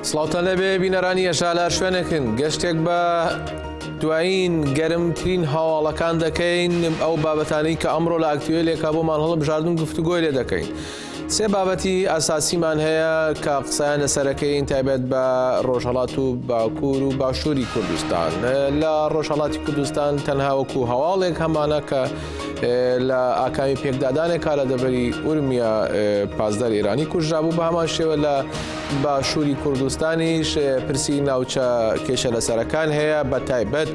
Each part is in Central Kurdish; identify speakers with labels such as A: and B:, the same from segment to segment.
A: سڵاوتان لەبێ بینەرانی ئەژالار شوێنەکەن گەشتێک بە دوایین گەرمترین هەواڵەکان دەکەین ئەو بابەتانەی کە ئەمڕۆ لە ئاکتوێلێکا بۆمان هەڵبژاردن گفتوگۆی لێ دەکەین. سێ بابەتی ئاساسیمان هەیە کە قسەیان لەسەرەکەین تایبەت بە ڕۆژهەڵات و باکوور و باشووری کوردستان. لە ڕۆژهەڵاتی کوردستان تەنها وەکو هەواڵێک هەمانە کە لە ئاکامی پێکدادانێکا لە دەبەری ئورمیا پازدار ئێرانی کوژرابوو، بە هەمان شێوە لە باشووری کوردستانیش پرسی ناوچە کێشە لەسەرەکان هەیە، بە تایبەت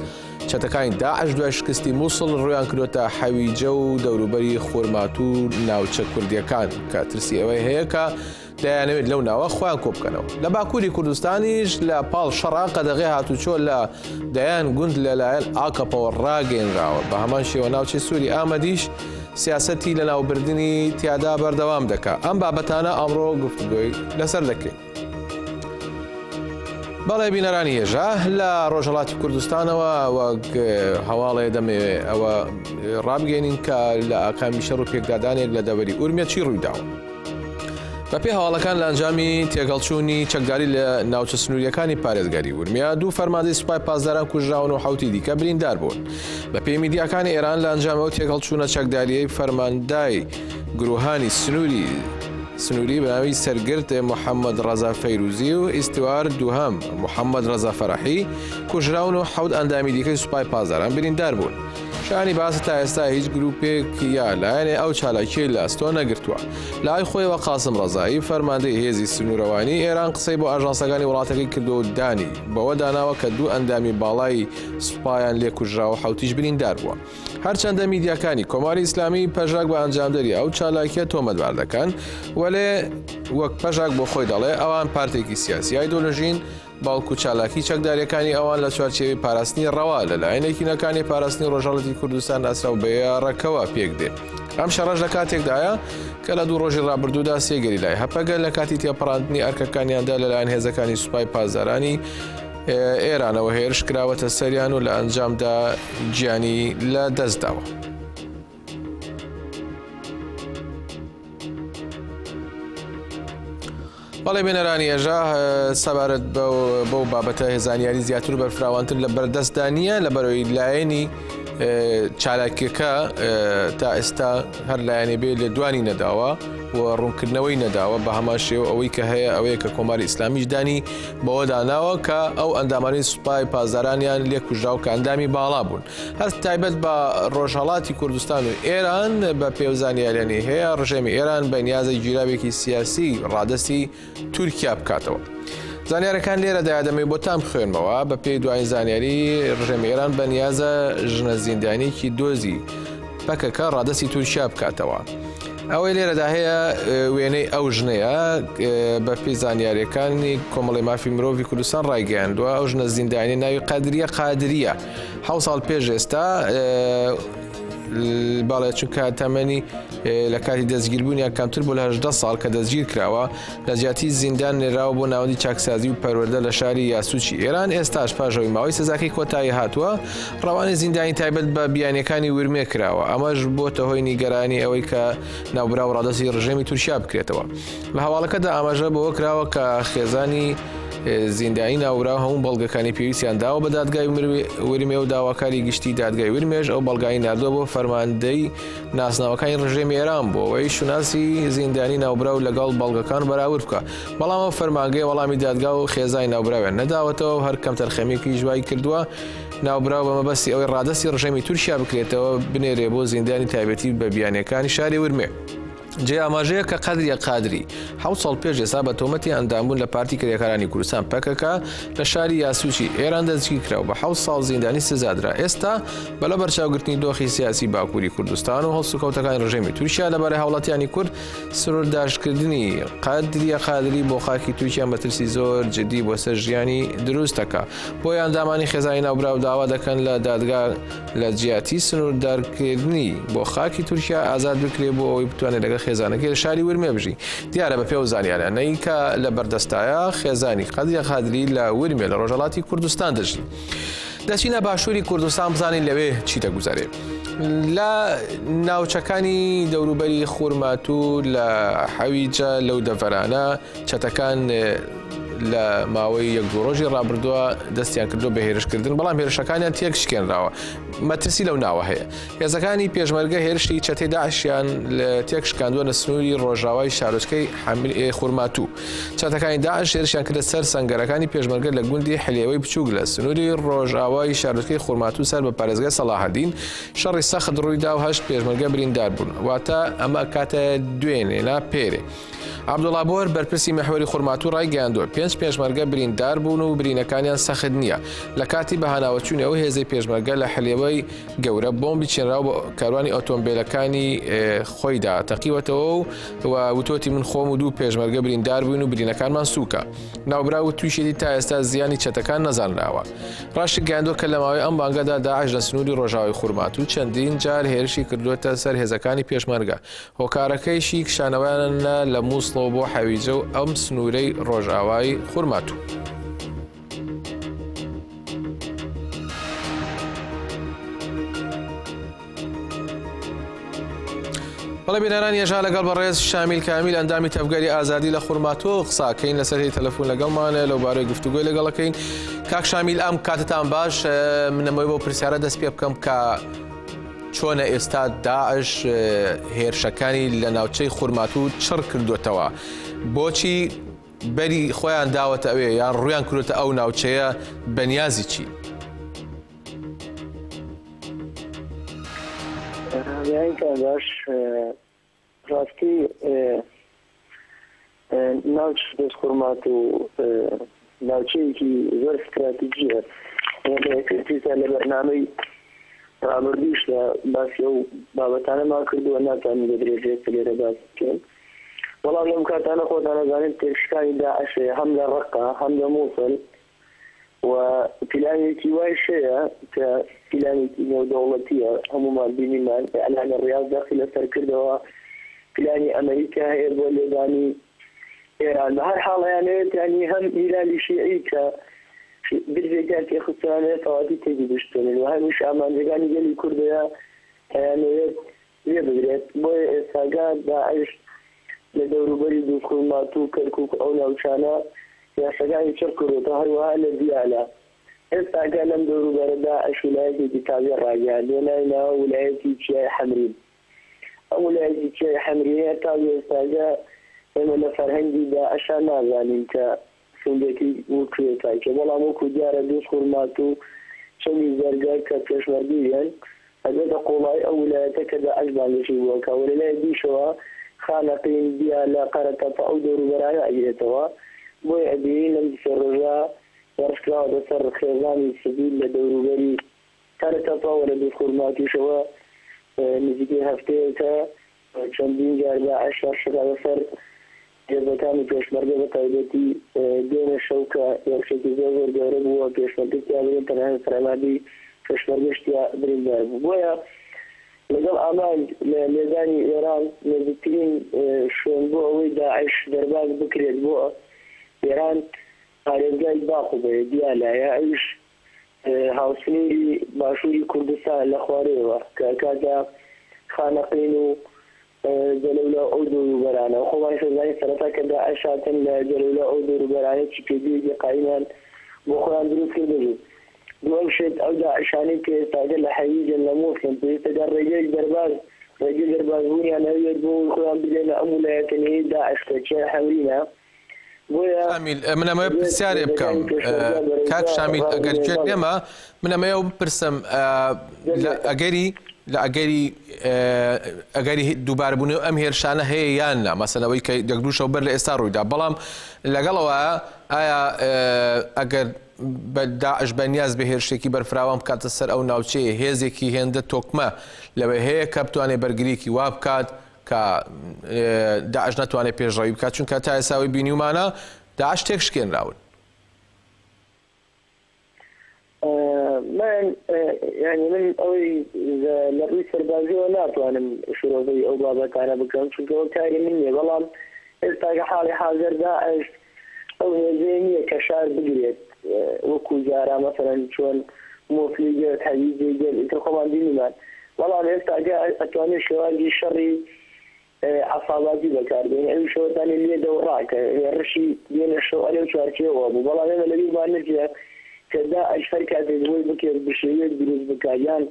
A: چەتەکانی داعش دوای شکستی مووسڵ ڕویان کردوتە حەویجە و دەوروبەری خورمات و ناوچە کوردیەکان کە ترسی ئەوەی هەیە کە دەیانەوێت لەو ناوە خۆیان کۆ بکەنەوە. لە باکووری کوردستانیش لە پاڵ شەڕا قەدەغی هاتوچۆ لە دەیان گوند لەلایەن ئاکەپەوە ڕاگەیەنراوە. بە هەمان شێوە ناوچەی سووری ئامەدیش سیاسەتی لە ناوبردنی تیادا بەردەوام دەکات. ئەم بابەتانە ئەمڕۆ گفتوگۆی لەسەر دەکەین. بەڵێ بینەرانی هێژە لە ڕۆژهەڵاتی کوردستانەوە وەک هەواڵێ دەمەوێت ئەوە ڕابگەێنین کە لە ئاکامی شەڕ و پێکدادانێک لە دەوەری ئورمیا چی ڕوویداوە. بەپێی هەواڵەکان لە ئەنجامی تێگەڵچوونی چەکداری لە ناوچە سنووریەکانی پارێزگاری ورمیا دوو فەرماندەی سوپای پاسداران کوژراون و حوتی دیکە بریندار بوون. بەپێی میدیاکانی ئێران لە ئەنجامەوە تێگەڵچوونە چەکداریەی فەرماندای گروهانی سنووری بەناوی سەرگرت محەممەد ڕەزا فەیروزی و ئیستوار دووهەم محەممەد ڕەزا فەرەحی کوژراون و حەوت ئەندامی دیکەی سوپای پاسداران بریندار بوون. شانی باسە تا ئێستا هیچ گروپێک یا لایەنێ ئەو چالاکیەی لە ئەستۆ نەگرتووە. لای خۆیەوە قاسم ڕەزایی فەرماندەی هێزی سنوورەوانی ئێران قسەی بۆ ئاژانسەکانی وڵاتەکەی کردو و دانی بەوە داناوە کە دوو ئەندامی باڵای سوپایان لێ کوژراوە حوتیش بریندار بووە. هەرچەندە میدیاکانی کۆماری ئیسلامی پەژاک بە ئەنجامدەری ئەو چالاکیە تۆمەتبار دەکەن، وەلێ وەک پەژاک بۆ خۆی دەڵێ ئەوان پارتێکی سیاسی ئایدۆلۆژین، باڵکو چالاکی چەکداریەکانی ئەوان لە چوارچێوەی پاراستنی ڕەوا لەلایەنێکی نەکانی پاراستنی ڕۆژهەڵاتی کوردستان ئاسرا و بەیاڕەکەوە پێک دێ. ئەم شەڕەش لە کاتێکدایە کە لە دوو ڕۆژی ڕابردوودا سێگەری لای هەپەگەل لە کاتی تێپەڕاندنی ئەرکەکانیاندا لەلایەن هێزەکانی سوپای پاسدارانی ئێرانەوە هێرش کراوەتە سەریان و لە ئەنجامدا گیانی لە دەستداوە. بەڵێ بێنەرانی ئێژە سەبارەت بەو بابەتە هێزانیاری زیاتر و بەرفراوانتر لە بەردەستدانیە لە بەرەوەی لایەنی چالاکیەکە تا ئێستا هەر لایەنێ بێ لە دوانی نەداوە و ڕوونکردنەوەی نەداوە. بە هەمان شێوە ئەوەی کە هەیە ئەوەیە کە کۆماری ئیسلامیش دانی بەوە داناوە کە ئەو ئەندامانەی سوپای پاسدارانیان لێ کوژراو کە ئەندامی باڵا بوون. هەر تایبەت بە ڕۆژهەڵاتی کوردستان و ئێران بە پێوزانیاریانی هەیە ڕژێمی ئێران بە نیازی گیرابێکی سیاسی ڕادستی تورکیا بکاتەوە. زانیارەکان لێرە دایادەمەی بۆ تام خوێنمەوە. بە پێی دوایین زانیاری ڕژێمی ئێران بە نیازە ژنە زیندانێکی دۆزی پەکەکە ڕادستی تورکیا بکاتەوە. ئەوەی لێرەدا هەیە وێنەی ئەو ژنەیە بە پێی زانیاریەکانی کۆمەڵی مافی مرۆڤی کوردستان ڕایگەیاندووە. ئەو ژنە زیندانی ناوی قادریە 7 ساڵ پێش ئێستا باڵێ چونکە تەمەنی لە کاتی دەستگیربوونیان کەمتر بۆ لە 18 ساڵ کە دەستگیر کراوە لە زیاتی زیندان نێراوە بۆ ناوەندی چاکسازی و پەروەردە لە شاری یاسوچی ئێران. ئێستاش پاژەوەی ماوەی سزاکەی کۆتایی هاتووە ڕەوانی زیندانی تایبەت بە بیانیەکانی ورمێ کراوە. ئەمەش بۆتە هۆی نیگەرانی ئەوەی کە ناوبراو ڕادەستی ڕژێمی تورکیا بکرێتەوە. لە هەواڵەکەدا ئاماژە بەوە کراوە کە خێزانی زیندانی ناوراو هەموو بەڵگەکانی پێویستیان داوە بە دادگای ورمێ و داواکاری گشتی دادگای ورمێژ ئەو بەڵگانی نردووە بۆ فەرماندەی ناسناوەکانی ڕژێمی ئێران بۆ ئەوەی شوناسی زیندانی ناوبراو لەگەڵ بەڵگەکان بەراورد بکە. بەڵام ئەو فەرمانگەی وەڵامی دادگا و خێزانی ناوبراویان نەداوەتەوە و هەر کەم تەرخەمێکی ژوای کردووە ناوبراو بە مەبەستی ئەوەی ڕادستی ڕژێمی تورکیا بکرێتەوە بنێرێ بۆ زیندانی تایبەتی بە بیانیەکانی شاری ورمێ. جێ ئاماژەیە کە قادری 7 ساڵ پێش ئێستا بە تۆمەتی ئەندامبوون لە پارتی کرێکارانی کوردستان پەکەکە لە شاری یاسوچی ئێران دەستگیر کراوە بە 7 ساڵ زیندانی سزادرا. ئێستا بەلە بەرچاوگرتنی دۆخی سیاسی باکووری کوردستان و هەڵسوکەوتەکانی ڕژێمی تورکیا لەبارەی هاوڵاتیانی کورد سنوورداشکردنی قادری بۆ خاکی تورکیا مەترسی زۆر جدی بۆ سەر ژیانی دروستەکە. بۆی ئەندامانی خێزانی ناوبراو داوا دەکەن لە دادگا لە جیاتی سنووردارکردنی بۆ خاکی تورکیا ئازاد بکرێ بۆ ئەوەی بتوانێت لەگەڵ خێزانەکەی لە شاری ورمێ بژی. دیارە بە پێ و زانیاریانەی کە لە بەردەستایە خێزانی قادری لە ورمێ لە ڕۆژهەڵاتی کوردستان دەژی. دەچینە باشووری کوردستان بزانین لەوێ چی دەگوزارێ. لە ناوچەکانی دەوروبەری خورمات و لە حەویجە لەو دەڤەرانە چەتەکان لە ماوەی یەک دوو ڕۆژی ڕابردووە دەستیان کردو بە هێرشکردن، بەڵام هێرشەکانیان تێکشکێنراوە. مەترسی لەو ناوە هەیە. هێزەکانی پێشمەرگە هێرشی چەتەی داعشیان لە تێکشکاندووە لە سنووری ڕۆژاوای شارۆچکەی خورماتوو. چەتەکانی داعش هێرشیان کردە سەر سەنگەرەکانی پێشمەرگە لە گوندی حلێوەی بچووک لە سنووری ڕۆژاوای شارۆچکەی خورماتوو سەر بە پارێزگای سەلاحەدین. شەڕی سەخت ڕوویدا و 8 پێشمەرگە بریندار بوون، واتە ئەمە کاتە دوێنێ پێرێ. عەبدوڵڵا بۆر بەرپرسی مەحوەری خورماتوو ڕایگەیاندووە 5 پێشمەرگە بریندار بوون و برینەکانیان سەخت نییە. لە کاتی بەهاناوەچوونەوە هێزەی پێشمەرگە لە حلێوەی گەورە بۆمبی چێنراوە بۆ کاروانی ئۆتۆمبیلەکانی خۆیدا تەقیوەتەوە و وتۆتی من خۆم و دوو پێشمەرگە بریندار بوون و برینەکانمان سووکە. ناوبرا و تویشێتی تا ئێستا زیانی چەتەکان نەزانراوە. ڕاشک گەیاندووە کە لە ماوەی ئەم بانگەدا داعش لە سنووری ڕۆژاوای خورماتوو چەندین جار هێرشی کردووەتە سەر هێزەکانی پێشمەرگە. هۆکارەکەیشی کشانەوەیانە لە مووسڵەوە بۆ حەویجە و ئەم سنوورەی ڕۆژاوای خورماتوو. بەڵێ بینەران ێژا لەگەڵ بەڕێز شامیل کامیل ئەندامی تەفگەری ئازادی لە خورماتوو قساکەین لەسەر تەلەفۆن لەگەڵمانە لەو بارەی گفتوگۆی لەگەڵەکەین. کاک شامیل ئەم کاتتان باش منەمەوەی بۆ پرسیارە دەست پێ بکەم کە چۆنە ئێستا داعش هێرشەکانی لە ناوچەی خورماتوو چڕ کردوێتەوە، بۆچی بەری خۆیان داوەتە ئەوێ یان ڕویان کردوێتە ئەو ناوچەیە بەنیازی چی؟
B: باش ڕاستی ناوچ دەست خورماتوو ناوچەیەکی زۆر استراتیجیە. لە بەرنامەی ڕابردووش لە باسی ئەو بابەتانەمان کردووە، ناتوانین بە درێژەیەک لێرە باس بکەین. بەڵام لەم کاتانە خۆتان ئەزانێت تێکشکانی داعش هەم لە ڕەقا هەم لە مووسڵ و پلانێکی وای شەیە کە پلانێکی نێودەوڵەتیە هەمومان بینیمان ئەلانە ڕیاض داخی لەسەر کردەوە پلانی ئەمریکا هەیە بۆ لێدانی ئێران. بە هەر حاڵیانەوێت ینی هەم ئیرانی شیعی کە برزێکیان تێخستانەیە تەواتی تێبی بشتێنن و هەمیش ئامانجەکانی گەلی کوردەیە هەیانەوێت لێ بگرێت. بۆیە ئێستاگا داعش لە دەوروبەری دوو خورماتوو کەرکووک ئەو ناوچانە یاسەکانی چڕ کردوتە هەروەها لە دیالە. ئێستاگا لەم دەوروبەرەدا ئەش ویلایەتێکی تازە ڕاگەیاندووە ناوی ویلایەتی چیای حەمرین. ئەم ویلایەتی چیای حەمرینەیە تا ئێستاگا ئێمە لە فەرهەنگی داعشا نازانین کە سندێکی وکرێتایکە، بەڵام وەکو دیارە دووس خورماتوو چەندی زەرگەر کە پێشمەرگیان ئەبێتە قوڵای ئەو ویلایەتە کە داعش بانگێشی بووەکە و لەلای دیشەوە خانەقین دیالە قەرەتەپە ئەو دەوروبەرانە ئەگرێتەوە. بۆی ئەبێ لەم سەرڕۆژە وەرزکراوە سەر خێزانی سیڤیل لە دەوروبەری قەرەتەپەوە لە دووس خورماتووشەوە نزیکەی هەفتەیەکە چەندین جار داعش شەڕ سەر هێزەکانی پێشمەرگە بە تایبەتی دوێنێ شەو کە یەکشێکی زۆر زۆر گەورە بووە پێشمەرگەتیا بێت تەنها فەرمادی پێشمەرگەشتیا بریندار بوو. بۆیە لەگەڵ ئامانج لە لێدانی ئێران نزیکترین شوێن بۆ ئەوەی داعش دەرباز بکرێت بۆ ئێران پارێزگای باقوبێ دیالایە ئەوش هاوسنگی باشووری کوردستان لە خوارەوە کە کاتا خانەقین و جەلەولا ئەو دەوروبەرانە خۆمان شەزانی سەرەتا کە داعش هاتن لە جەلەولا ئەو دەوروبەرانە چی پێدوێکی قایمان بۆ خۆیان دروست کردبوو. دووەم شێت ئەو داعشانەی کە ئێستاگە لە حەویجن لە مووسڵ پێویستەدا ڕێگەی دەرباز ڕێگەی دەربازبوونیان هەوێت بۆ خۆیان بدێنە ئەم ویلایەتەنەی داعش کە چیای حەمرینە.
A: شامیل من ئەمە پرسیارێ بکەم کاک شامیل ئەگەر گوێت لێمە من ئەمەیە بپرسم ئەگەری دووباربوونی ئەم هێرشانە هەیە یان نا مەسەلەوەی کە دەگروشەوە بەر لە ئێستا ڕوویدا، بەڵام لەگەڵەوە ئایا ئەگەر داعش بەنیاز بە هێرشێکی بەرفراوان بکاتە سەر ئەو ناوچەیە هێزێکی هێندە تۆکمە لەوێ هەیە کە بتوانێت بەرگریکی وا بکات کە داعش ناتوانێت پێشڕەوی بکات، چونکە تا ئێساوی بینیومانە داعش تێکشکێنراون.
B: من ئەوەی لە ڕووی سەربازیەوە ناتوانم شۆڕەبەی ئەو بابەتانە بکەم چونکە ئەو کاری من نییە، بەڵام ئێستاکە حاڵی حاضر داعش ئەو هێزەیە نییە کە شار بگرێت وەکو جارا مەسەڵەن چۆن مۆفلی گرت هەویجێ گرت ئیتر خۆمان بینیمان، بەڵام ئێستاگە ئەتوانێت شێوازی شەڕی عصاباتي بكاردين أي شو تاني اللي دوراك الرشي بين الشو عليه وشاركيه وابو والله أنا الذي ما نرجع كذا الشركة تقول بك بشرية بروز بكايان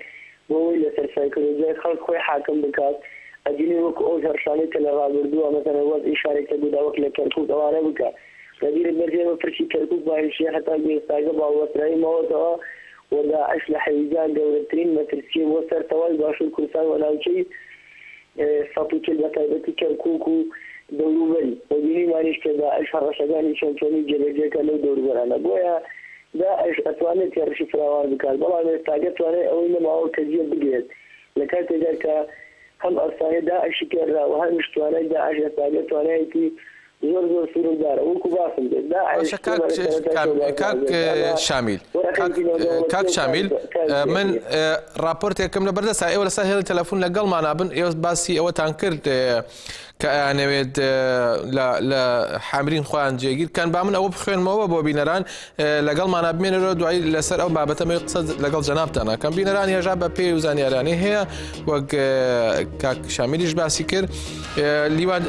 B: هو اللي سيكولوجيا خلق خوي حاكم بكات أجيني وك أوزر شاني كلا بردوا مثلا وضع إشارة تبدا وكلا كركوك أوانه بكا كبير المرجع مفرشي كركوك بايشي حتى بيستاجا باوتراي موتها ودا أشلح إيجاد دولتين مترسي وصر توال باشو الكرسان ولا شيء سطو كل بتايبتي كركوكو دولوبي وجيني مانيش كذا أشهر شغاني شمشوني جبجة كلو دوربرانا بويا داعش أتواني تيرشي فراوار بكار بلا مستاجة تواني أولي ما هو كزيه بقيت لكان تجارك هم أصاني داعش كرا وهم مش تواني داعش أستاجة تواني كي زور سورو دار وكو باسم داعش
A: كاك شامل كاك شامل من رابورت كم لبرد ساعة ولا ساعة التلفون لقل معنا بن باسي أو تنكر كأنه لا حامرين خوان جيجير كان بعمل أو بخوان ما هو بينران لقل معنا بمين الرد وعي لسر أو بعبته ما يقصد لقل جنابتنا كان بينران يجاب بي وزاني راني هي وق كاك شامليش باسي كر ليوان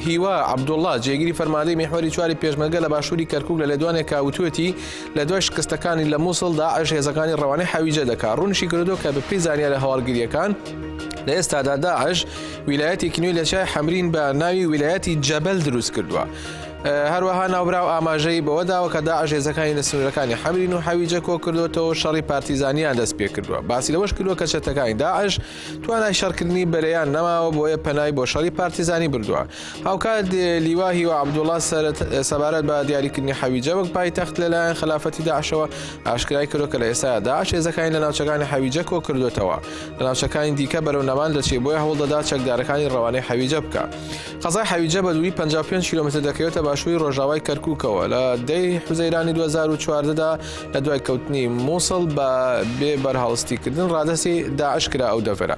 A: هیوا عبدوڵڵا جێگیری فەرماندەی میحوەری چواری پێشمەرگە لە باشووری کەرکوک لە لێدوانێک کاوتوێتی لە دوای شکستەکانی لە مووسڵ داعش هێزەکانی ڕەوانەی حەویجە دەکات ڕوونشی کردو کە بەپێی زانیارە هەواڵگیریەکان لە ئێستادا داعش ویلایەتێکی نوێی لە چای حەمرین بە ناوی ویلایەتی جەبەل دروست کردووە. هەروەها ناوبراو ئاماژەی بەوەداوە کە داعش هێزەکانی لە سنوورەکانی حەمرین و حەویجە کۆ کردوێتەوە شەڕی پارتیزانیان دەست پێ کردووە. باسی لەوەش کردووە کە چەتەکانی داعش توانای شەڕکردنی بەرەیان نەماوە بۆیە پەنای بۆ شەڕی پارتیزانی بردووە. هاوکات لیوا هیوا عەبدوڵڵا سەبارەت بە دیاریکردنی حەویجە وەک پایتەخت لەلایەن خلافەتی داعشەوە ئاشکرای کردووە کە لە ئێستا داعش هێزەکانی لە ناوچەکانی حەویجە کۆ کردوێتەوە لە ناوچەکانی دیکە بەرەو نەمان دەچێت بۆیە هەوڵ دەدات چەکدارەکانی ڕەوانەی حەویجە بکات. قەزای حەویجە بە دووری 55 کیلۆمتر دەکەوێتە باشووری ڕۆژاوای کەرکووکەوە لە 10 حوزەیرانی 2014دا لە دوای کەوتنی مووسڵ بە بێ بەرهەڵستیکردن ڕادەسی داعش کرا ئەو دەڤەرە.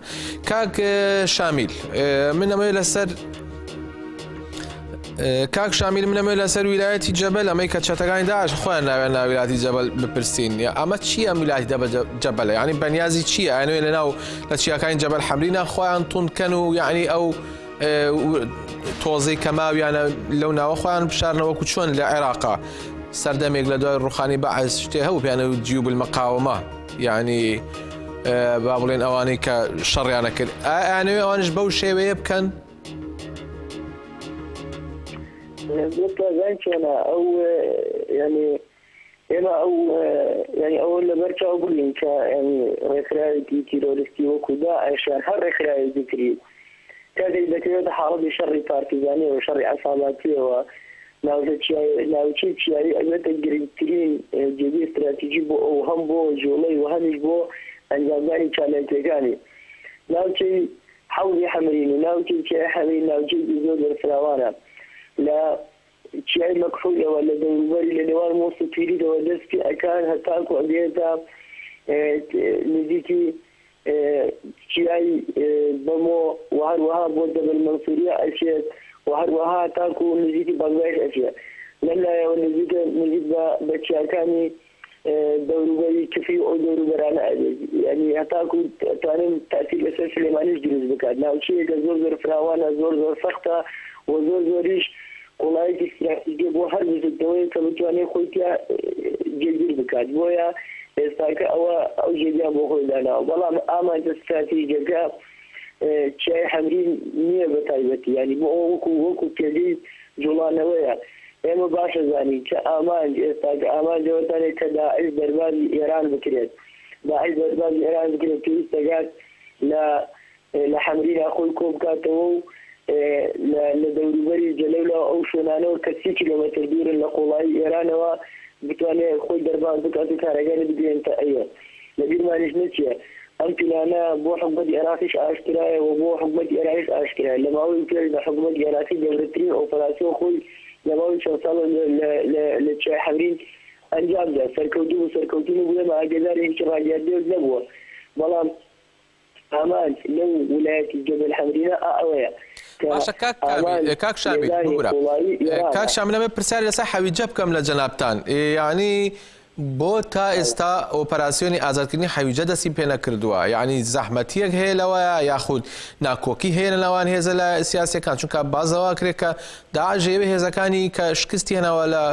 A: کاک شامیل من ئەمەوێ لەسەر کاک شامیل من ئەمەوێ لەسەر ویلایەتی جەبەل ئەمەی کە چەتەکانی داعش خۆیان ناوێن ویلایەتی جەبەل بپرسین ئەمە چییە ئەم ویلایەتی جەبەلە یعنی بەنیازی چییە ئەنوێ لەناو لە چیاکانی جەبەل حەمرینە خۆیان توندکەن و یعنی ئەو تۆزەی کەماویانە لەو ناوە خۆیان بشارنەوەکو چۆن لە عێراقا سەردەمێک لە دوای ڕوخانی بەعەز شتێ هەبوو پێیانە جیوب المەقاوەمە یعنی با بڵێن ئەوانەی کە شەڕیانە کرد ئەیانەوێ ئەوانش بەو شێوەیە بکەن
B: أو يعني أو يعني أول لبرشة أقول لك يعني ركرايتي تيرورستي وكذا عشان هر ركرايتي ذكري كذا إذا كنت حارب شر بارتيزاني وشر عصاباتي وناوتشي شيء أجمد الجريترين جديد استراتيجي بو أو هم بو جولي وهمش بو أنجاباني شالنتجاني ناوتشي حوضي حمرين وناوتشي شيء حمرين ناوتشي بزود الفراوانة لا شيء مكحولة ولا دوربري لنوار موصل تريد ودسكي أكان هتاكو أبيتا نزيكي شيء بمو وهروها بود بالمنصورية أشياء وهروها تاكو نزيكي بغداد أشياء للا نزيد بشياكاني دوربري كفي أو دوربرانا يعني هتاكو تاني تأثير أساس لمانيش جلوس بكاد وشيء كزور فراوانا زور سخطة وزوريش ولايتي استراتيجية بو هر بزدوية كبتواني خويتيا جيجير بكاد بويا استاكا أو جيجا بو خويدانا والله آمان استراتيجية شاي حمرين نية بتايبتي يعني بو وكو تجيز جولانويا اما باشا زاني كأمان استاكا آمان جوتاني كداعش دربازي إيران بكريت داعش دربازي إيران بكريت كيستاقات لحمرين أخوي كوبكاتو لدوربري جليلة أو شونانو كسي كيلومتر دور لقولاي إيران وبتواني خوي دربان بكاتو كارجاني بدين تأيّا لبير ما نشنتيا أمكن أنا بو حكومة إيرانيش أشكراي وبو حكومة إيرانيش أشكراي لما هو يمكن حكومة إيرانية دولتين أو فرنسا خوي لما هو شغال للشيء حمرين أنجام ده سركوتو بولا مع جزائر هيك راجع ديوز نبوه بلام أمان لو ولاية الجبل الحمرينة أويا
A: باشا كاك شامل بقرا كاك شامل ما برسالة صح ويجاب كم لجنابتان يعني بۆ تا ئێستا ئۆپەراسیۆنی ئازادکردنی حەویجە دەستی پێ نەکردووە، یعنی زەحمەتیەک هەیە لەوەیە یاخود ناکۆکی هەیە لەناوان هێزە لە سیاسیەکان، چونکە بازەوا کرێت کە داعش هێوێ هێزەکانی کە شکستی هێناوە لە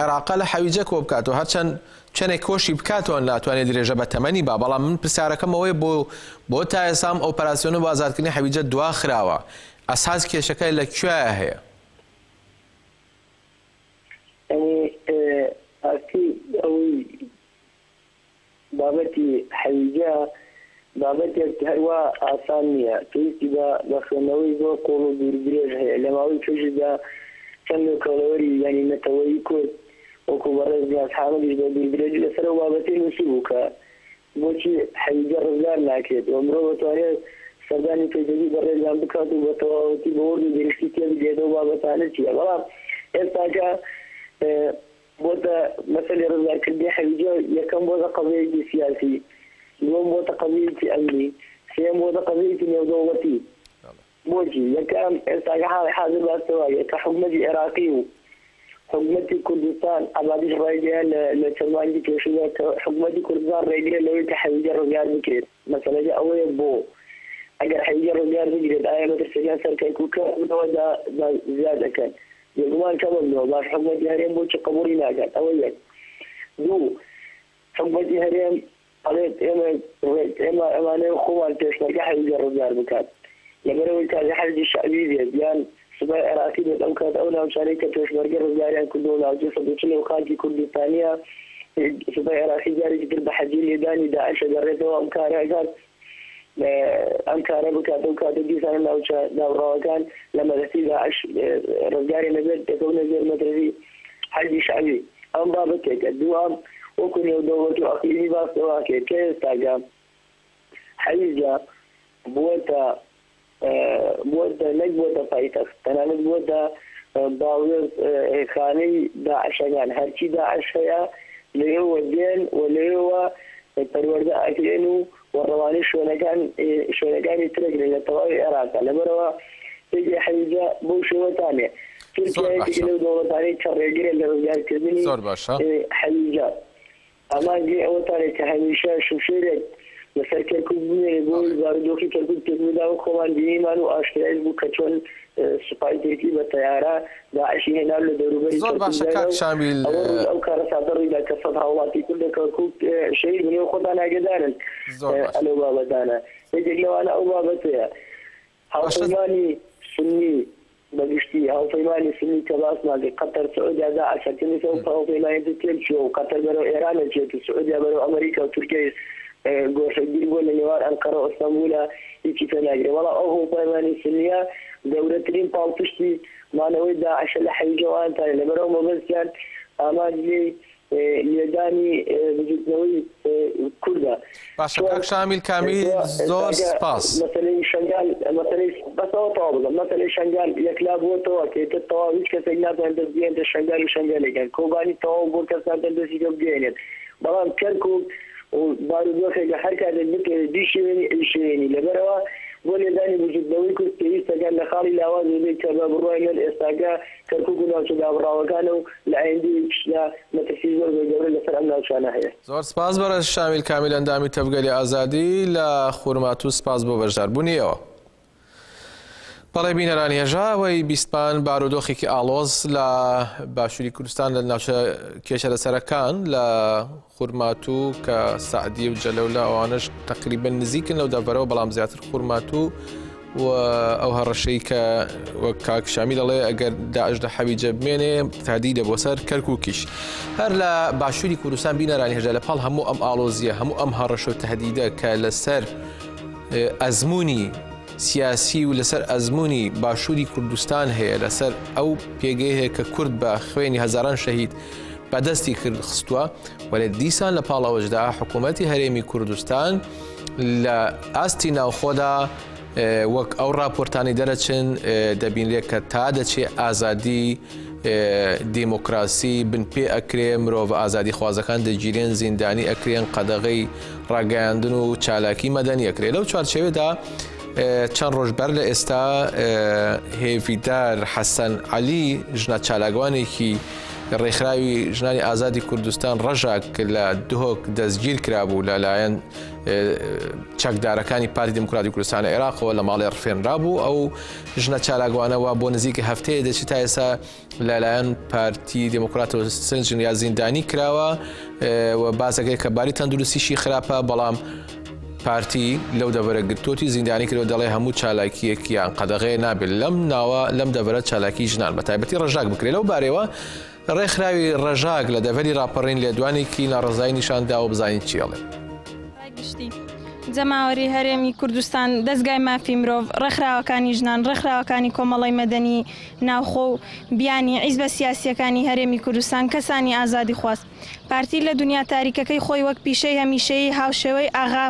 A: عێراق لە حەویجە کۆ بکاتەوە، هەرچەند چەندێک کۆشی بکاتەوە ناتوانێت درێژە بە تەمەنی با، بەڵام من پرسیارەکەم ئەوەیە بۆ تا ئێستا ئۆپەراسیۆن بۆ ئازادکردنی حەویجە دواخراوە، ئەساس کێشەکە لەکوێیە هەیە؟
B: بابەتی حەویجە بابەتێک هەروە ئاسان نییە، پێویستی بە خوێندنەوەی زۆر قۆڵ و دوورگرێژ هەیە. لە ماوەی توێژدا چەند کۆڵەوەری ینی نەتەوەیی کورد وەکو بەڕێز نیاز حامەدیش بە دوورگرێژی لەسەر ئەو بابەتەی نووسی بوو کە بۆچی حەویجە ڕزگار ناکرێت و مرۆڤ بەتوانێت سەردانی پێشەنگی بەڕێزیان بکات و بە تەواوەتی بە وەرد و گەشتی تێبگێتەوە بابەتانە چییە. بەڵام ئێستاکە بۆتە مەسەلەی ڕزگارکردنی حەویجە یەکەم بۆتە قەزەیەکی سیاسی، دووەم بۆتە قەزەیەکی ئەمنی، سێم بۆتە قەزەیەکی نێودەوڵەتی. بۆچی یەکەم ئێستاکە حاڵی حاضر باسەوایە کە حکومەتی عێراقی و حکومەتی کوردستان ئابادیش ڕایگەیان لە چەمانگی پێشودا کە حکومەتی کوردستان ڕێگرێت لەوەی کە حەویجە ڕزگار بکرێت. مەسەلەکە ئەوەیە بۆ ئەگەر حەویجە ڕزگار بگرێت ئایا مەترسیەکان سەرکەوتووەکەەوە زیاد دەکەن، یەکمان کەمەوە باش حکومەتی هەرێم بۆچی قبوڵی ناکات. ئەوە یەک. دوو، حکومەتی هەرێم ئەڵێت ئێمە ئەمانەیە خۆمان پێشمەرگە حەویجە ڕزگار بکات، لەبەرەوەی کاتی حەرجی شەعبی بێت یان سوپای عێراقی بێت ئەم کات ئەو ناوچانەی کە پێشمەرگە ڕزگاریان کردووە ناوچەی 140 خاکی کوردستانیە، سوپای عێراقی جارێکی تر بە حەجی لێدانی داعش دەڕێتەوە ئەم کارەکات ئەم کارە بکات و کاتە دیسانە ناوچە داوڕاوەکان لە مەدەستی داعش ڕزگاری نەبێت دەکەونە زێر مەترسی حەرجی شەعبی. ئەم بابەتێکە. دووەم وەکو نێودەوڵەت و ئەقلیمی باسەوە کرد کە ئێستاگە حەویجە بووەتە نەک بووەتە پایتەخت، تەنانەت بووەتە باوێز خانەی داعشەکان، هەرچی داعش هەیە لەوێوە دێن و لەوێوە پەروەردە ئەکرێن و وەڕەوانەی شوێنەکانی ترەگرن لە تەواوی عێراقا. لەبەرەوە پێی حەویجە بۆ شێوەتانێ تورکیایەکی لەو دەوڵەتانەی کە ڕێگرێت لە ڕزگارکردنی حەویجە. ئامانجی ئەوەتانێت کە هەمیشە شوشێرێک لەسەر کەرکوب بوونێ بۆ بارودۆخی کەرکوب تێکودا و خۆمان بینیمان و ئاشکرای بوو کە چۆن سوپای تورکی بە تەیارە داعشی هێناو لە دەوروبەری ئەو کارە سادەڕیدا کە سەد هاوڵاتی کورد لە کەرکوب شەهید بنێ و خۆتان ئاگدارن ئەلەو بابەتانە. یەکێک لەوانە ئەو بابەتەیە. هاوپەیمانی سنی بەگشتی هاوپەیمانی سنی کە باس ناکرد قەتەر سعودیا داعشەکردنی ئەو هاوپەیمانیەتی تێکچووە و قەتەر بەرەو ئێرانە چێت و سعودیا بەرەو ئەمریکا و تورکیای گۆشەگیر بۆ لە نێوان ئەنقەرە و ئەستانبولە هیچی پێ ناگرێت. وەڵام ئەو هاوپەیمانی سنیە گەورەترین پاڵپشتی مانەوەی داعشە لە حەویجەوانتانە، لەبەرەوە مەبەستیان ئامانجی لێدانی وجودنەوەی کوردە.
A: باشە کاک شامیل کامیل زۆر سپاس.
B: مەسەلەی شەنگال بەسەوە تەواو بڵم مەسەلەی شەنگال یەکلا بووەتەوە کە تەواو هیچ کەسێک ناتوانێت دەست بگێنێتە شەنگال و شەنگالێکیان کۆبانی تەواو بۆ کەس ناتوانێت دەستی پێ بگێنێت. بەڵام کەرکوب و بارودۆخێکە هەر کاتێک بکرێت دیشێنی ئەیشێنی. لەبەرەوە بۆ لێدانی وجودنەوەی کورد پێویستەکان لە خاڵی لاواز بێت کە بە بڕوای لەر ئێستاگە کەرکوب و ناوچە دابڕاوەکانە و لە ئایندەیەکیشدا مەترسی زۆر گەورە لەسەر ئەم ناوچانە هەیە.
A: زۆر سپاس بەڕێز شامیل کامیل ئەندامی تەبگەری ئازادی لە خورمات و سپاس بۆ بەشداربوونیەوە. بەڵێ بینەرانی هێژا ئەوەی بیستمان بارودۆخێکی ئاڵۆز لە باشووری کوردستان لە ناوچە کێشەرەسەرەکان لە خورماتوو کە سعدی و جەلەولا ئەوانش تقریبا نزیکن لەو دەبەرەوە، بەڵام زیاتر خورماتوو و ئەو هەڕەشەی کە وەک کاک شامیل دەڵێ ئەگەر داعش لە حەویجە بمێنێ تهدیدە بۆ سەر کەرکووکیش. هەر لە باشووری کوردستان بینەرانی هێژا لەپاڵ هەموو ئەم ئاڵۆزیە هەموو ئەم هەڕەشە و تهدیدە کە لەسەر ئەزموونی سیاسی و لەسەر ئەزموونی باشووری کوردستان هەیە، لەسەر ئەو پێگەی هەیە کە کورد بە خوێنی هەزاران شەهید بەدەستی کرد خستووە و لە دیسان لە پاڵەوەشدا حکوومەتی هەرێمی کوردستان لە ئاستی ناوخۆدا وەک ئەو راپۆرتانی دەرەچن دەبینرێت کە تا دەچێت ئازادی دیموکراسی بن پێ ئەکرێ، مرۆڤ ئازادی خوازەکان دەگیرێن، زیندانی ئەکرێن، قەدەغەی ڕاگەیاندن و چالاکی مەدەنی ئەکرێت. لەو چوارچێوێدا چەند ڕۆژ بەر لە ئێستا هێڤیدار حەسەن عەلی ژنە چالاکوانێکی ڕێکخراوی ژنانی ئازادی کوردستان ڕەژاک لە دهۆک دەستگیر کرابوو لەلایەن چەکدارەکانی پارتی دموکراتی کوردستانی عێراقەوە لە ماڵی ڕفێنرابوو. ئەو ژنە چالاکوانەوە بۆ نزیکە هەفتەیە دەچێت تا ئێستا لەلایەن پارتی دموکراتەوە سنجن یا زیندانی کراوە و بازەکەی کە باری تەندروستیشی خراپە، بەڵام پارتی لەو دەبەرە گرتوتی زیندانی کردەوە، دەڵێ هەموو چالاکیەکیان قەدەغەیە نابێت لەم ناوە لەم دەبەرە چالاکی ژنان بە تایبەتی ڕەژاک بکرێت. لەو بارەوە ڕێکخراوی ڕەژاک لە دەڤەری ڕاپەڕین لێدوانێکی ناڕزایی نیشاندا و بزانین چیڵێ.
C: جەماوەری هەرێمی کوردستان دەستگای مافی مرۆڤ ڕێکخراوەکانی ژنان ڕێکخراوەکانی کۆمەڵی مەدەنی ناوخۆ و بیانی حیزبە سیاسیەکانی هەرێمی کوردستان کەسانی ئازادی خواست. پارتی لە دنیا تاریکەکەی خۆی وەک پیشەی هەمیشەیی هاوشێوەی ئاغا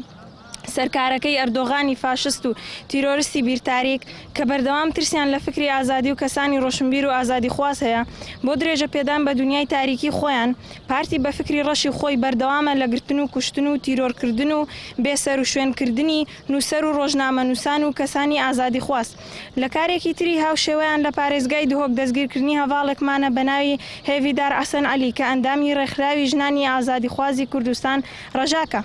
C: سەرکارەکەی ئەردۆغانی فاشست و تیرۆریستی بیرتاریک کە بەردەوام ترسیان لە فکری ئازادی و کەسانی ڕۆشنبیر و ئازادی خواست هەیە بۆ درێژە پێدان بە دنیای تاریکی خۆیان، پارتی بە فکری ڕەشی خۆی بەردەوامە لە گرتن و کوشتن و تیرۆرکردن و بێسەر و شوێنکردنی نووسەر و ڕۆژنامە نووسان و کەسانی ئازادی خواست. لە کارێکی تری هاوشێوەیان لە پارێزگای دهۆک دەستگیرکردنی هەواڵێکمانە بە ناوی هێڤیدار حەسەن عەلی کە ئەندامی ڕێکخراوی ژنانی ئازادی خوازی کوردستان ڕەژاکە.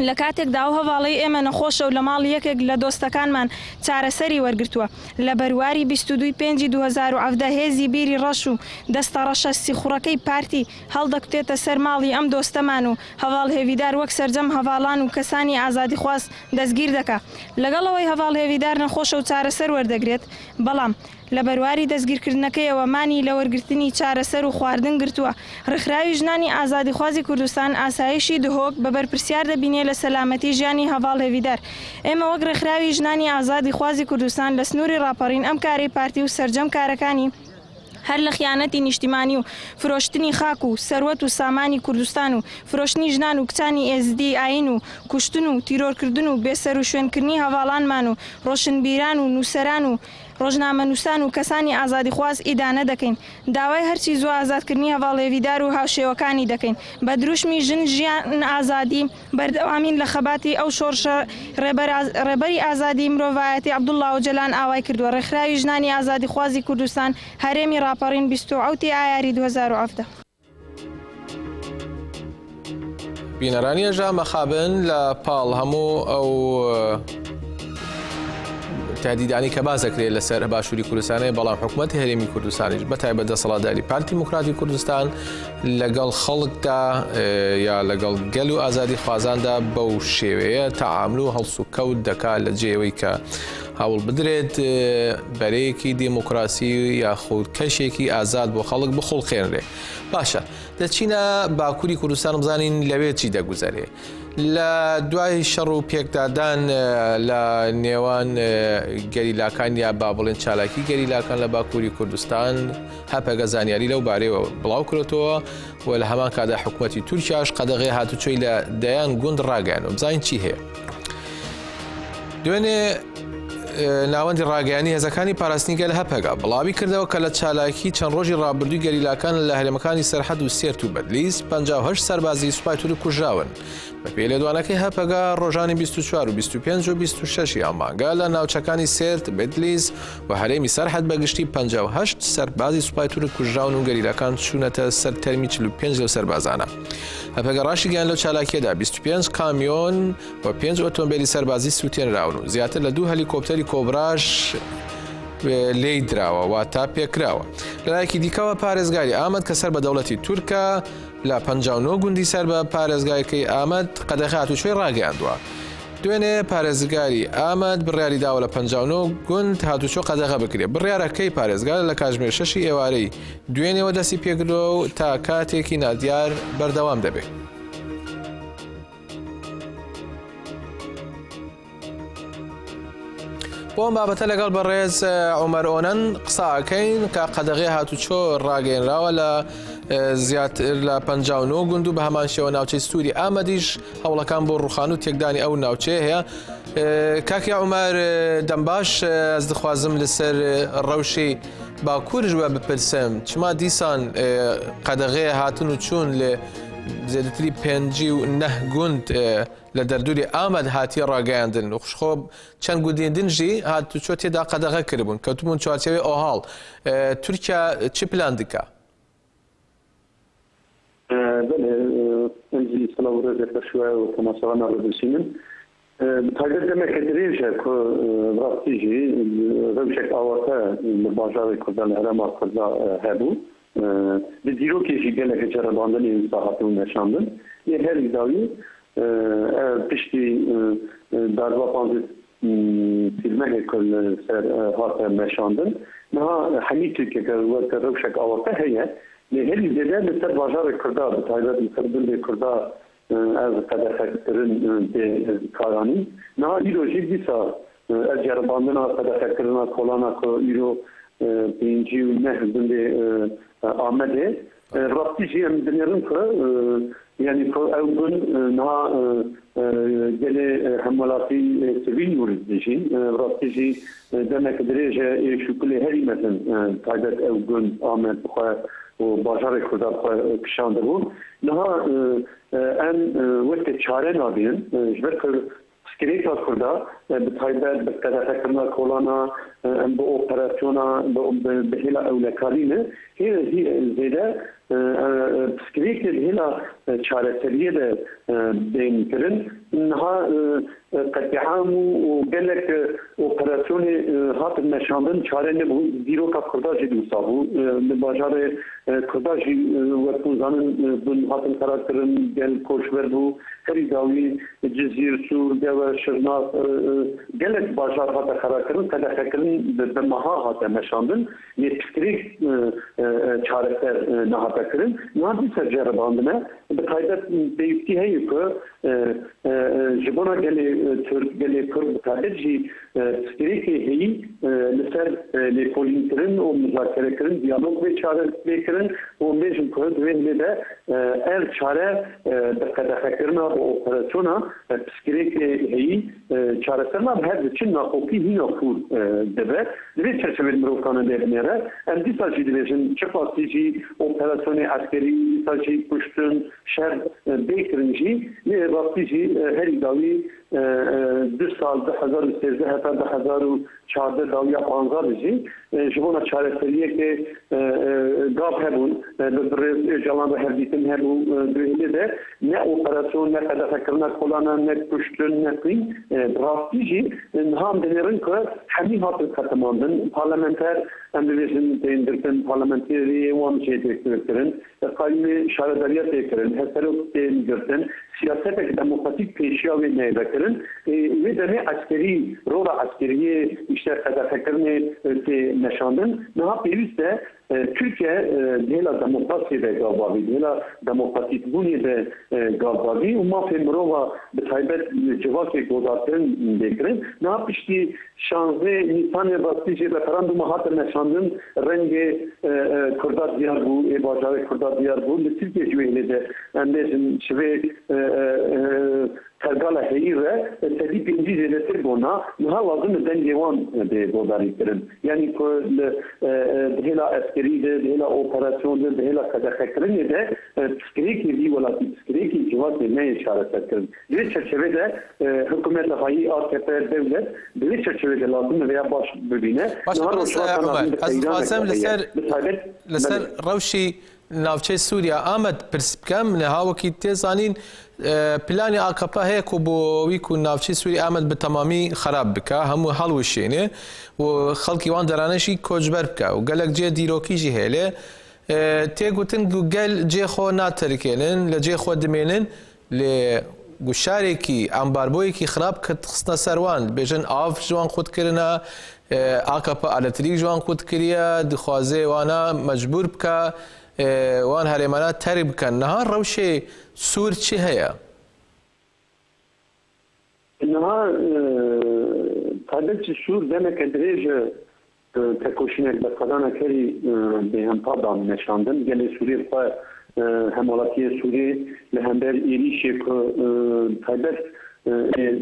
C: لە کاتێکدا و هەواڵەی ئێمە نەخۆشە و لە ماڵ یەکێک لە دۆستەکانمان چارەسەری وەرگرتووە. لە بەرواری 22/5/2017 هێزی بیری ڕەش و دەستە ڕەشە سیخوڕەکەی پارتی هەڵدەکوتێتە سەر ماڵی ئەم دۆستەمان و هەواڵ هێویدار وەک سەرجەم هەواڵان و کەسانی ئازادی خواست دەستگیر دەکا. لەگەڵەوەی هەواڵ هێویدار نەخۆشە و چارەسەر وەردەگرێت، بەڵام لە بەرواری دەستگیرکردنەکەیەوە مانی لە وەرگرتنی چارەسەر و خواردن گرتووە. ڕێکخراوی ژنانی ئازادی خوازی کوردستان ئاسایشی دهۆک بە بەرپرسیار دەبینێ لە سەلامەتی ژیانی هەواڵ هێویدار. ئێمە وەک ڕێکخراوی ژنانی ئازادی خوازی کوردستان لە سنووری ڕاپەڕین ئەم کارەی پارتی و سەرجەم کارەکانی هەر لە خیانەتی نیشتیمانی و فرۆشتنی خاک و سەروەت و سامانی کوردستان و فرۆشتنی ژنان و کچانی ئێزدی ئاین و کوشتن و تیرۆرکردن و بێسەر و شوێنکردنی هەواڵانمان و ڕۆشنبیران و نووسەران و ڕۆژنامە نووسان و کەسانی ئازادی خواست ئیدانە دەکەین. داوای هەرچی زوو ئازادکردنی هەواڵ هێویدار و هاوشێوەکانی دەکەین. بە دروشمی ژن ژیان ئازادی بەردەوامین لە خەباتی ئەو شۆڕشە ڕێبەری ئازادی مرۆڤایەتی عەبدوڵڵا ئۆجەلان ئاوای کردووە. ڕێکخراوی ژنانی ئازادی خوازی کوردستان هەرێمی ڕاپەڕین 27 ئایاری 2017.
A: بینەرانی ژە مەخابن لە پاڵ هەموو ئەو تهدیدانی کە بازەکرێت لەسەر باشووری کوردستانەیە، بەڵام حکوومەتی هەرێمی کوردستانیش بەتایبەت دەسەڵاتداری پارتی دموکراتی کوردستان لەگەڵ خەڵکدا یا لەگەڵ گەل و ئازادی خوازاندا بەو شێوەیە تەعامل و هەڵس و کەوت دەکات لە جێوەی کە هەوڵ بدرێت بەرەیەکی دیموکراسی یا خودکەشێکی ئازاد بۆ خەڵک بخڵخێنرێ. باشە، دەچینە باکووری کوردستان بزانین لەوێ چی دەگوزارێ. لە دوای شەڕ و پێکدادان لە نێوان گەریلاکان یا با بڵێن چالاکی گەریلاکان لە باکووری کوردستان هەپەگە زانیاری لەو بارەیەوە بڵاو کردەوە و لە هەمان کادا حکوومەتی تورکیاش قەدەغەی هاتوچۆی لە دەیان گوند ڕاگەیانەوە. بزانین چی هەیە. دوێنێ ناوەندی ڕاگەیانی هێزەکانی پاراستنی گەل هەپەگا بڵاوی کردەوە کە لە چالاکی چەند ڕۆژی ڕابردووی گەریلاکان لە هەرێمەکانی سەرحەد و سێرت و بەدلیس 58 سەربازی سوپای تور کوژراون. بە پێی لێدوانەکەی هەپەگا ڕۆژانی 24 و 25 و 26 ئامانگا لە ناوچەکانی سێرت، بەدلیس و هەرێمی سەرحەد بەگشتی 58 سەربازی سوپای تور کوژراون و گەریلاکان چوونەتە سەر تەرمی 45 لەو سەربازانە. هەپەگە ڕاشی گیان لەو چالاکیەدا 25 کامیۆن و 5 ئۆتۆمبیلی سەربازی سووتێنراون و زیاتر لە 2 هەلیکۆپتەری کۆبراش لێی دراوە و تا پێکراوە. لەلایەکی دیکەوە پارێزگاری ئامەد کە سەر بە دەوڵەتی تورکە لە 59 گوندی سەر بە پارێزگایەکەی ئامەد قەدەغەی هاتوچۆی ڕاگەیاندووە. دوێنێ پارێزگاری ئامەد بڕیاری داوە لە 59 گوند هاتوچۆ قەدەغە بکرێت. بڕیارەکەی پارێزگار لە کاتژمێر 6 ئێوارەی دوێنێەوە دەستی پێکردەوە و تا کاتێکی نادیار بەردەوام دەبێت. بۆم بابەتە لەگەڵ بەڕێز عومەر ئۆنەن قساکەین کە قەدەغەی هاتوچۆ ڕاگەیەنراوە لە زیاتر لە 59 گوند و بە هەمان شێوە ناوچەی سووری ئامەدیش هەوڵەکان بۆ ڕوخان و تێکدانی ئەو ناوچەیە هەیە. کاکی عومەر دەمباش ئەس دەخوازم لەسەر ڕەوشی باکوورش وە بپرسم چما دیسان قەدەغەیە هاتن و چوون لێ زیاتری 59 گوند لە دەردوری ئامەد هاتی ڕاگەیاندن و خوشخۆ چەند گوندێندنژی هاتوچۆ تێدا قەدەغە کردبوون کەوتبوون چوارچەوەی ئۆهاڵ. تورکیا چی پلان دکا؟
B: بله انجی سلام روز پشوه و تماشاوان رو بسیمن بطاقت دمه کدریجه که راستیجی روشک آواته لباجار کردن هرم کرده هبو به دیروکیشی گله که جرباندن این ساحتون نشاندن یه هر ایداوی پشتی دروا پانزد فیلمه کل سر هات نشاندن نه همین توی که روشک آواته هیه هلی دیده مثل بازار کرده به تایید مثل دل کرده از قدرتکرین به کارانی نه ایروژی بیسا از جرباندن قدرتکرین کلانا که ایرو پینجی و نه دل آمده رابطی جی هم دنیرن که یعنی که اون نه گله حملاتی سویل یورد دیشین رابطی جی دنک دریجه شکلی هری مثلا تایید اون آمد بخواه و بازار کرده پیشانده بود نه ان وقت چاره نبین جبر که سکریت کرده به تایید به قدرتکرنا کلانا به اپراسیونا به هلا اولکارینه هی زیده سکریت هلا چاره سریه ده بین کرن نها قطعام و گلک اپراسیون هات نشاندن چاره نبود دیروکا کرده جدی صابو بازار کرده جی وقتونزان بن هاتن قرار کرن گل کوشور بو هری داوی جزیر سور دو شرناس گلک بازار هات قرار کرن کده فکرن به ماها هات نشاندن یه سکریت چاره سر نهات کرن نه بیشتر جرباندنه به تایید بیفتی هایی که جبونا گلی کرد بتاعت جی سکریتی هایی لسر لیپولین کرن و مذاکره کرن دیالوگ به چاره بکرن و میشن کرد ویلی ده ال چاره بقدر کرنا و اپراسیونا سکریتی هایی چاره سرنا به هر چین ناقوکی هی ناقور دبه دوی چرچوه مروفکانه دبنیره ام دیسا جی دویشن چه پاسی جی اپراسیون عسکری دیسا جی پشتن شهر بکرن جی نه وقتی جی هری داوی 2 سال 2013 تا 2014 داوی 15 جی جبونا چاره سریه که گاب هبون به جوان به هر دیتن هبون دویلی ده نه اپراسیون نه قدرتکرنا کلانا نه پشتن نه کین راستی جی هم دنیرن که همین هات ختماندن پارلمانتر اندویشن دیندرتن پارلمانتری وان چه دکترن قایم شارداریت دکترن هسترو دیندرتن سیاست دموکراتیک پیشیاوی نیدکرن و دنی عسکری رول عسکری işte قدرتکرنی که نشاندن نه پیوسته Türkiye dela demokrasi de gavavi, dela demokratik buni de gavavi و ما في مروه بتایبت جواکی گذاشتن بکرن نه پیشتی 16 نیسان وقتی به فرندوم هات نشاندن رنگ کردات دیار بو بازار کردات دیار بو لسیل جویلی ده اندیشن شوی ترگالا هیره تدی بینجی زیدتر بونا نه لازم دنگوان به گذاری کرن یعنی که دهلا اسکری ده دهلا اپراسیون ده دهلا قدرتکرنی ده سکریکی دی ولاتی سکریکی جواکی نه اشارت کرن دوی چرچوه ده حکومت هایی AKP devlet دوی چرچوه ده لازم ویا باش ببینه
A: باش برس عمر از خواستم لسر روشی ناوچه سوریا آمد پرسپکم نهاوکی تیزانین پلانی AKP هەیە و بۆ ویکو ناوچەی سووری ئامەد بە تەمامی خراپ بکە هەموو هەڵوشێنێ و خەڵکی وان دەرانەشی کۆچبەر بکە و گەلک جێ دیرۆکیژی هەیە لێ تێگوتن گەل جێخۆ ناتەرکێنن لە جێخۆ دمێنن لێ گوشارێکی ئەمباربۆیەکی خراپ کە خستە سەروان بێژن ئاف جوان خودکردنە AKP ئالەتریک جوان خودکردە دخوازێ وانە مەجبور بکە وان هەرێمانە تەری بکەن نەها ڕەوشێ سوور چی هەیە؟
B: نەها تایبەتی سوور دەمێکە درێژە تەکۆشینێک بە قەدانەکەری بێهەمپادان نەشاندن گەلێ سووری خۆ هەموڵاتیە سووری لە هەمبەر ئێریشێک تایبەت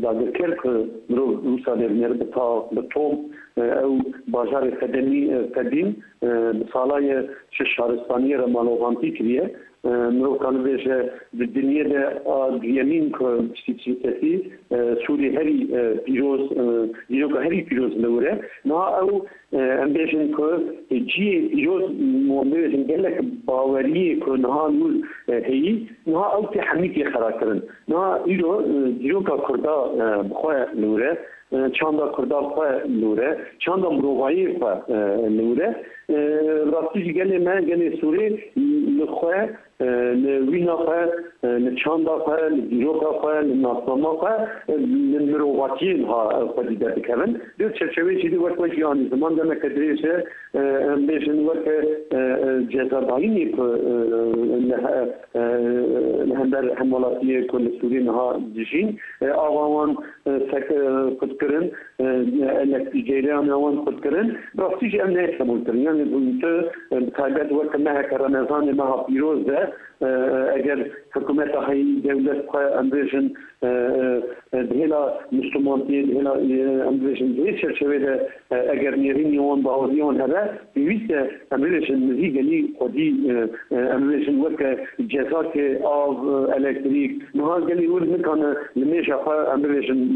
B: داگرکر که مرو روسا درنیر به توم او بازار قدیم به سالای شهرستانی را مالوغانتی کریه
D: مروكان بيجا بالدنيا ده ديامين كستيتي سوري هري بيروز ديوكا هري بيروز لورا نا او امبيشن كو جي بيروز مبيشن قال لك باوريه كو نها نور هي نها او تحميكي خراكرن نا ايرو ديوكا كردا بخوا لورا چاندا کردال خواه لوره چاندا مروغایی خواه لوره راستی گله من گله سوری لخواه لوینا خواه لچاندا خواه لدیروکا خواه لناسلاما خواه لمروغاتین ها خودی در بکرن دو چرچوه چیدی وقت وجی آنی زمان دمه کدریشه بیشن وقت جزادهایی که لهندر حمالاتی کل سوری نها دیشین آوان خودکرن الکتریجیران آوان خودکرن راستیش ام نیستمون کرن یعنی تو بتایبت وقت ماه رمضان ماه پیروز ده اگر حکومت های دولت امریکن بهلا مسلمانتی بهلا امریکن به چرچوه ده اگر نیرین یوان باوریان هذا بیشتر امریکن مزیگلی خودی امریکن وقت جزاک آب الکتریک نهار گلی ورد میکنه لمیشه امریکن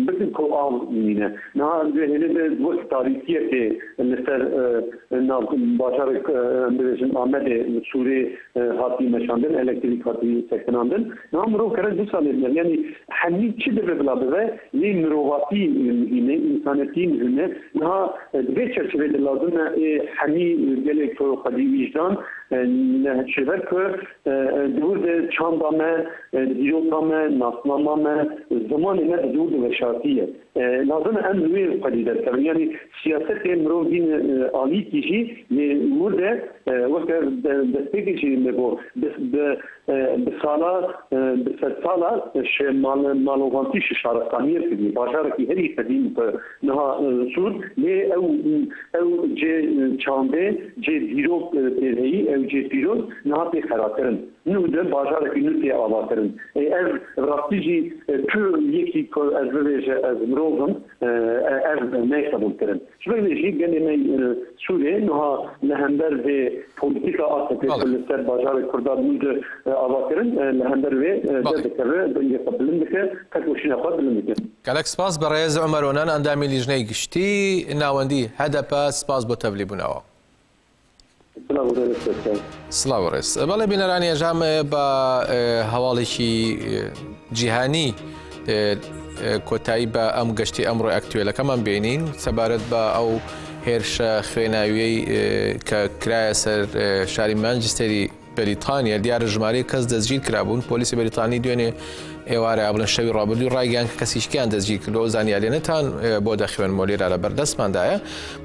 D: بتن کو آب مینه نهار به هنده وقت تاریخیه که مثل نام باشار امریکن آمده سوره هاتی مشاندن الکتریک هاتی سکناندن نام رو کرد دو سال یعنی همین چی در بلا بذاره یه مروواتی اینه انسانیتی اینه نه به چرچوه لازمه همین گله که خودی وجدان نه شبکه که دور چاندامه دیروزامه ناسنامه زمان نه دور وشاتیه لازمه امروی خودی در کردن یعنی سیاست مروین عالی کیجی ورده وقت دستگیری میگو به سالا مالوانتیش شارستانیه کردی بازار کی هری قدیم نه سود لی او جه چانده جه دیروز تهیه او جه پیروز نه به خاطرن نو ده بازار کی نوتی آواترن از راستیجی تو یکی که از ویژه از مروزم از نیستم کردن چون میشه گلی می سوره نه لهندر به پولیتیک آسیب کل سر بازار کردان نود آواترن لهندر به دکتر دنیا قبلن دکتر کتوشین خود بلن دکتر.
A: کلک سپاس برای عمرونان اندامی لیجنه گشتی ناوندی هدف سپاس با تبلیغ نوا. سلاو ڕێز بەڵێ بینەرانی ئەژام بە هەواڵێکی جیهانی کۆتایی بە ئەم گەشتی ئەمڕۆ ئەکتوێلەکەمان بینین سەبارەت بە ئەو هێرشە خوێناویەی کە کرایە سەر شاری مانچستەری بەریتانیا دیارە ژمارەی کەس دەستگیر کرابوون پۆلیسی بەریتانی دوێنێ ئێوارە بڵن شەوی ڕابردووی ڕایگەیان کە کەسیشکیان دەستگیر کردەوە زانیاریانەتان بۆ دەخوێنمەوە لێرە لە بەردەستماندایە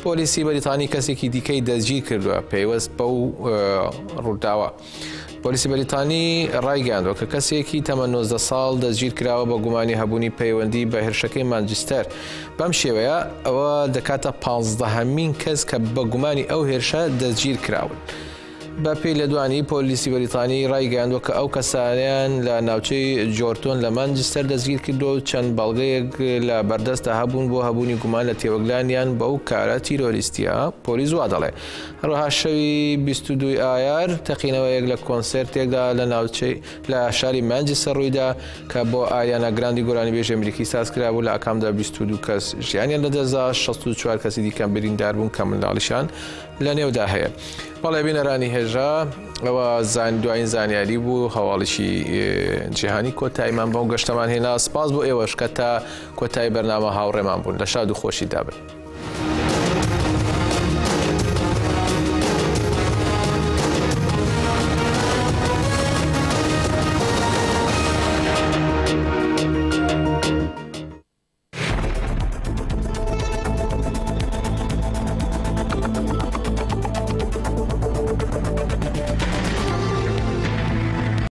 A: پۆلیسی بەریتانی کەسێکی دیکەی دەستگیر کردووە پەیوەست بەو ڕووداوە پۆلیسی بەریتانی ڕایگەاندووە کە کەسێکی تەمەن 19 ساڵ دەستگیر کراوە بە گومانی هەبوونی پەیوەندی بە هێرشەکەی مانچستەر بەم شێوەیە ئەوە دەکاتە 15هەمین کەس کە بە گومانی ئەو هێرشە دەستگیر کراون بە پێی لە دوانی پۆلیسی بەریتانی ڕایگەاندووە کە ئەو کەسانیان لە ناوچەی جۆرتۆن لە مانچستەر دەستگیر کردو چەند بەڵگەیەک لە بەردەستە هەبوون بۆ هەبوونی گومان لە تێوەگلانیان بەو کارە تیرۆریستیە پۆلیس وا دەڵێ هەروەها شەوی 22 ئایار تەقینەوەیەک لە کۆنسێرتێکدا لە ناوچەی لە شاری مانچستەر ڕوویدا کە بۆ ئاریانا گراندی گۆرانی بێژ ئەمریکی ساز کرابوو لە ئەکامدا 22 کەس ژیانیان لەدەستدا 64 کەسی دیکەم بریندار بوون کە منداڵیشان لە نێودا هەیە بەڵێ بینەرانی هێژا ئەوە دوایین زانیاری بوو هەواڵیشی جیهانی کۆتاییمان بەو گەشتەمان هێنا سپاس بۆ ئێوەش کە تا کۆتایی بەرنامە هاوڕێمان بوون لە شاد و خۆشی دابن.